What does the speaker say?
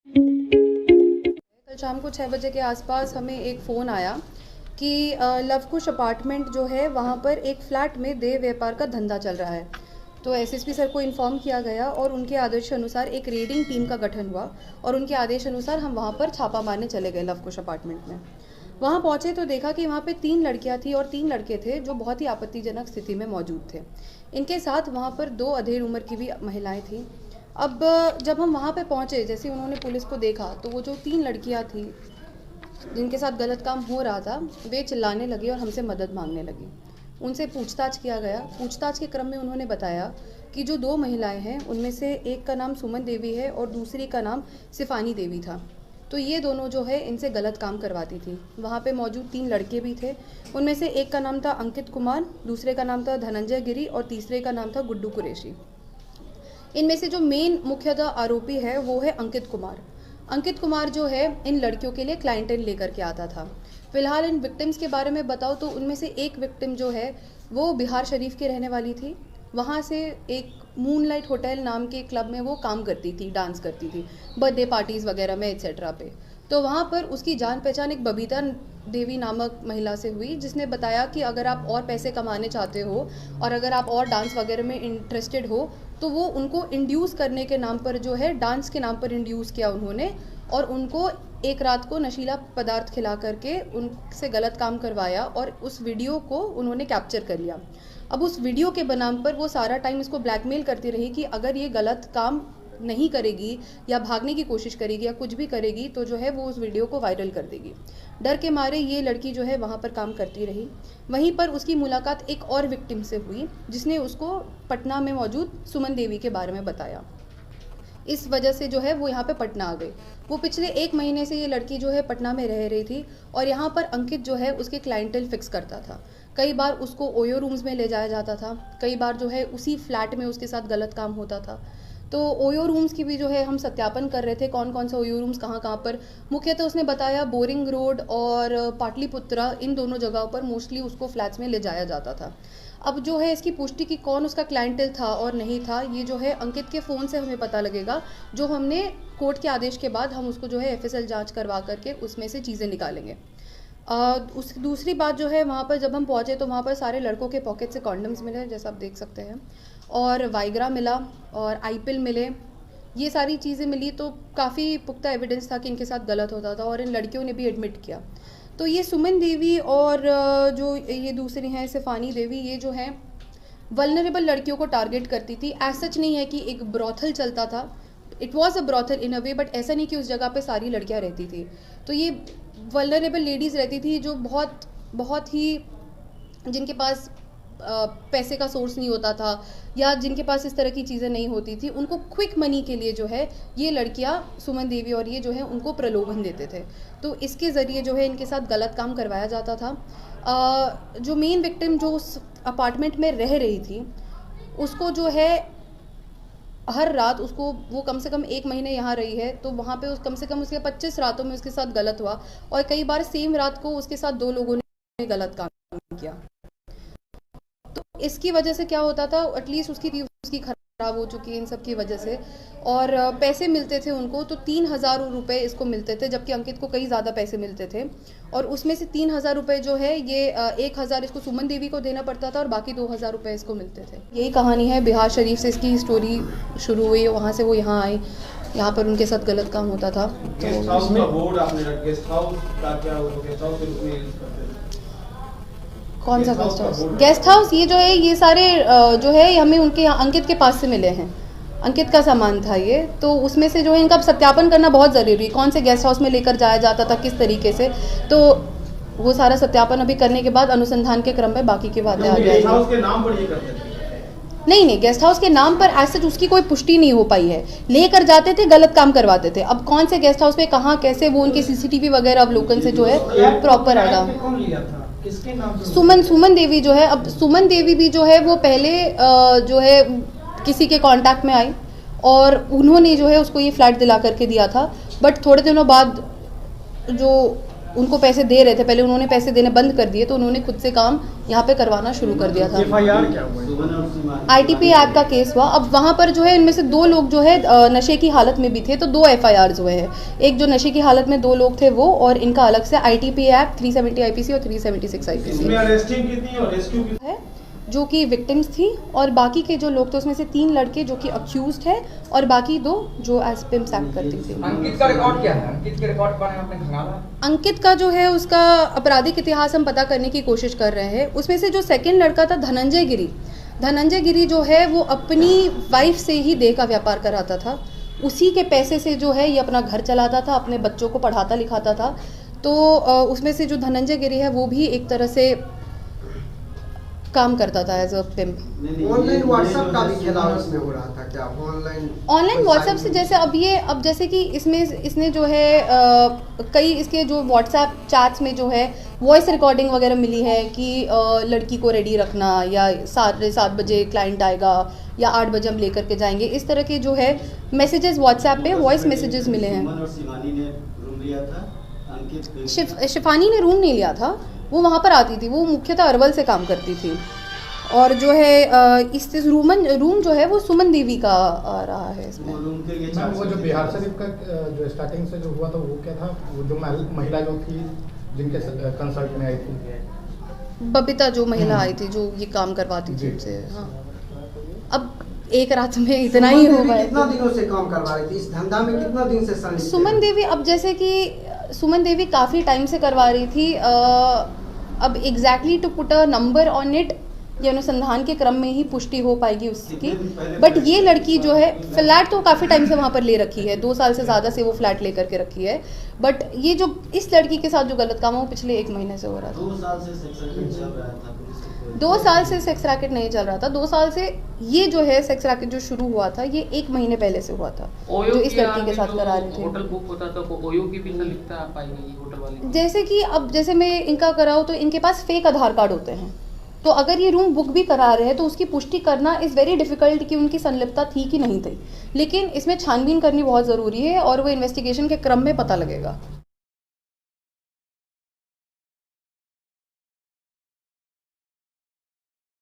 कल शाम को 6 बजे के आसपास हमें एक फ़ोन आया कि लवकुश अपार्टमेंट जो है वहाँ पर एक फ़्लैट में देह व्यापार का धंधा चल रहा है। तो एसएसपी सर को इन्फॉर्म किया गया और उनके आदेश अनुसार एक रेडिंग टीम का गठन हुआ और उनके आदेश अनुसार हम वहाँ पर छापा मारने चले गए लवकुश अपार्टमेंट में। वहाँ पहुँचे तो देखा कि वहाँ पे 3 लड़कियाँ थी और 3 लड़के थे जो बहुत ही आपत्तिजनक स्थिति में मौजूद थे। इनके साथ वहाँ पर 2 अधेड़ उम्र की भी महिलाएं थीं। अब जब हम वहाँ पे पहुँचे, जैसे उन्होंने पुलिस को देखा तो वो जो 3 लड़कियाँ थी जिनके साथ गलत काम हो रहा था, वे चिल्लाने लगी और हमसे मदद मांगने लगी। उनसे पूछताछ किया गया। पूछताछ के क्रम में उन्होंने बताया कि जो 2 महिलाएं हैं उनमें से एक का नाम सुमन देवी है और दूसरी का नाम सिफानी देवी था। तो ये दोनों जो है इनसे गलत काम करवाती थी। वहाँ पे मौजूद 3 लड़के भी थे। उनमें से एक का नाम था अंकित कुमार, दूसरे का नाम था धनंजय गिरी और तीसरे का नाम था गुड्डू कुरैशी। इनमें से जो मेन मुख्यतः आरोपी है वो है अंकित कुमार। अंकित कुमार जो है इन लड़कियों के लिए क्लाइंटेल लेकर के आता था। फिलहाल इन विक्टिम्स के बारे में बताओ तो उनमें से एक विक्टिम जो है वो बिहार शरीफ की रहने वाली थी। वहाँ से एक मूनलाइट होटल नाम के क्लब में वो काम करती थी, डांस करती थी, बर्थडे पार्टीज़ वगैरह में एक्सेट्रा पे। तो वहाँ पर उसकी जान पहचान एक बबीता देवी नामक महिला से हुई, जिसने बताया कि अगर आप और पैसे कमाने चाहते हो और अगर आप और डांस वगैरह में इंटरेस्टेड हो तो वो उनको इंड्यूस करने के नाम पर जो है डांस के नाम पर इंड्यूस किया उन्होंने और उनको एक रात को नशीला पदार्थ खिला करके उनसे गलत काम करवाया और उस वीडियो को उन्होंने कैप्चर कर लिया। अब उस वीडियो के बनाम पर वो सारा टाइम इसको ब्लैकमेल करती रही कि अगर ये गलत काम नहीं करेगी या भागने की कोशिश करेगी या कुछ भी करेगी तो जो है वो उस वीडियो को वायरल कर देगी। डर के मारे ये लड़की जो है वहाँ पर काम करती रही। वहीं पर उसकी मुलाकात एक और विक्टिम से हुई जिसने उसको पटना में मौजूद सुमन देवी के बारे में बताया। इस वजह से जो है वो यहाँ पे पटना आ गई। वो पिछले 1 महीने से ये लड़की जो है पटना में रह रही थी और यहाँ पर अंकित जो है उसके क्लाइंटेल फिक्स करता था। कई बार उसको ओयो रूम्स में ले जाया जाता था, कई बार जो है उसी फ्लैट में उसके साथ गलत काम होता था। तो ओयो रूम्स की भी जो है हम सत्यापन कर रहे थे, कौन कौन से ओयो रूम्स कहाँ कहाँ पर। मुख्यतः उसने बताया बोरिंग रोड और पाटलिपुत्रा, इन दोनों जगहों पर मोस्टली उसको फ्लैट्स में ले जाया जाता था। अब जो है इसकी पुष्टि की कौन उसका क्लाइंटेल था और नहीं था, ये जो है अंकित के फ़ोन से हमें पता लगेगा, जो हमने कोर्ट के आदेश के बाद हम उसको जो है एफएसएल जांच करवा करके उसमें से चीज़ें निकालेंगे। उस दूसरी बात जो है, वहाँ पर जब हम पहुँचे तो वहाँ पर सारे लड़कों के पॉकेट से कॉन्डम्स मिले, जैसा आप देख सकते हैं, और वाइग्रा मिला और आईपिल मिले। ये सारी चीज़ें मिली तो काफ़ी पुख्ता एविडेंस था कि इनके साथ गलत होता था और इन लड़कियों ने भी एडमिट किया। तो ये सुमन देवी और जो ये दूसरी हैं सिफानी देवी, ये जो हैं वल्नरेबल लड़कियों को टारगेट करती थी। एज सच नहीं है कि एक ब्रॉथल चलता था, it was a brothel in a way, but ऐसा नहीं कि उस जगह पे सारी लड़कियां रहती थी। तो ये वल्नरेबल लेडीज़ रहती थी जो बहुत बहुत ही, जिनके पास पैसे का सोर्स नहीं होता था या जिनके पास इस तरह की चीज़ें नहीं होती थी, उनको क्विक मनी के लिए जो है ये लड़कियां सुमन देवी और ये जो है उनको प्रलोभन देते थे। तो इसके ज़रिए जो है इनके साथ गलत काम करवाया जाता था। जो मेन विक्टिम जो उस अपार्टमेंट में रह रही थी, उसको जो है हर रात उसको, वो कम से कम 1 महीने यहाँ रही है, तो वहाँ पे कम से कम उसके 25 रातों में उसके साथ गलत हुआ और कई बार सेम रात को उसके साथ 2 लोगों ने गलत काम किया। तो इसकी वजह से क्या होता था, एटलीस्ट उसकी खराब हो चुकी है इन सब की वजह से, और पैसे मिलते थे उनको तो 3,000 रुपये इसको मिलते थे, जबकि अंकित को कई ज़्यादा पैसे मिलते थे। और उसमें से 3,000 रुपये जो है ये 1,000 इसको सुमन देवी को देना पड़ता था और बाकी 2,000 रुपये इसको मिलते थे। यही कहानी है, बिहार शरीफ से इसकी स्टोरी शुरू हुई, वहाँ से वो यहाँ आई, यहाँ पर उनके साथ गलत काम होता था। गेस्ट हाउस का बोर्ड आपने रखा, गेस्ट हाउस का क्या हो, गेस्ट हाउस के रूप में यूज करते हैं? कौन सा गेस्ट हाउस? गेस्ट हाउस ये जो है, ये सारे जो है हमें उनके यहाँ अंकित के पास से मिले हैं, अंकित का सामान था ये, तो उसमें से जो है इनका सत्यापन करना बहुत ज़रूरी है, कौन से गेस्ट हाउस में लेकर जाया जाता था, किस तरीके से। तो वो सारा सत्यापन अभी करने के बाद अनुसंधान के क्रम में बाकी की बातें आ गेस्ट जाएंगी। हाउस के नाम पर ये करते थे? नहीं, गेस्ट हाउस के नाम पर एज सच उसकी कोई पुष्टि नहीं हो पाई है। लेकर जाते थे, गलत काम करवाते थे। अब कौन से गेस्ट हाउस में कहाँ कैसे, वो उनके सीसीटीवी वगैरह अवलोकन से जो है प्रॉपर आएगा। किसके नाम से? सुमन देवी जो है, अब सुमन देवी भी जो है वो पहले जो है किसी के कांटेक्ट में आई और उन्होंने जो है उसको ये फ्लैट दिला करके दिया था, बट थोड़े दिनों बाद जो उनको पैसे दे रहे थे, पहले उन्होंने पैसे देने बंद कर दिए तो उन्होंने खुद से काम यहाँ पे करवाना शुरू कर दिया था। एफआईआर क्या हुआ? आईटीपी एक्ट का केस हुआ। अब वहाँ पर जो है इनमें से 2 लोग जो है नशे की हालत में भी थे, तो 2 एफआईआर्स हुए हैं। एक जो नशे की हालत में 2 लोग थे वो, और इनका अलग से आईटीपी एक्ट 370 आईपीसी और 376 आईपीसी इसमें अरेस्टिंग कितनी और रेस्क्यू कितनी है, जो कि विक्टिम्स थी, और बाकी के जो लोग थे उसमें से 3 लड़के जो कि अक्यूज्ड है और बाकी 2 जो एज पिम्स एक्ट करती थी। अंकित का रिकॉर्ड क्या है? अंकित के रिकॉर्ड के बारे में आपने खंगाला? अंकित का जो है उसका आपराधिक इतिहास हम पता करने की कोशिश कर रहे हैं। उसमें से जो सेकंड लड़का था धनंजय गिरी जो है वो अपनी वाइफ से ही देह का व्यापार कराता था। उसी के पैसे से जो है ये अपना घर चलाता था, अपने बच्चों को पढ़ाता लिखाता था। तो उसमें से जो धनंजय गिरी है वो भी एक तरह से काम करता था as a pimp. Online WhatsApp का भी खेला उसमें हो रहा था क्या? ऑनलाइन व्हाट्सएप से जैसे अब जैसे कि इसने जो है कई इसके जो व्हाट्सएप चैट्स में जो है वॉइस रिकॉर्डिंग वगैरह मिली है कि लड़की को रेडी रखना, या 7 बजे क्लाइंट आएगा, या 8 बजे हम लेकर के जाएंगे, इस तरह के जो है मैसेजेस व्हाट्सएप पे वॉइस मैसेजेस मिले हैं। शिफानी ने रूम नहीं लिया था, वो वहाँ पर आती थी, वो मुख्यतः अरवल से काम करती थी। और जो है इस रूम जो है वो सुमन देवी का रहा है इसमें। वो जो बिहार शरीफ का जो स्टार्टिंग से जो हुआ था वो क्या था? वो जो महिला जो थी जिनके कंसल्ट में आई थी, बबीता जो महिला आई थी जो ये काम करवाती थी उनसे। हाँ, अब एक रात में इतना ही हो पाया। कितना दिनों से काम करवा रही थी इस धंधा में? कितना दिन से संलिप्त? सुमन देवी, अब जैसे कि सुमन देवी काफ़ी टाइम से करवा रही थी। अब exactly to put a number on it ये अनुसंधान के क्रम में ही पुष्टि हो पाएगी उसकी। बट ये लड़की जो है फ्लैट तो काफ़ी टाइम से वहाँ पर ले रखी है, 2 साल से ज़्यादा से वो फ्लैट लेकर के रखी है। बट ये जो इस लड़की के साथ जो गलत काम है वो पिछले 1 महीने से हो रहा था। 2 साल से सेक्स रैकेट चल रहा था। 2 साल से सेक्स रैकेट नहीं चल रहा था। 2 साल से ये जो है सेक्स रैकेट जो शुरू हुआ था ये 1 महीने पहले से हुआ था, जो इस लड़की के साथ करा रहे थे। होटल बुक होता था तो ओयो की भी लिखता पाएगी होटल वाले। जैसे कि अब जैसे मैं इनका कराऊँ तो इनके पास फेक आधार कार्ड होते हैं, तो अगर ये रूम बुक भी करा रहे हैं तो उसकी पुष्टि करना इज़ वेरी डिफ़िकल्ट कि उनकी संलिप्तता थी कि नहीं थी। लेकिन इसमें छानबीन करनी बहुत ज़रूरी है और वो इन्वेस्टिगेशन के क्रम में पता लगेगा।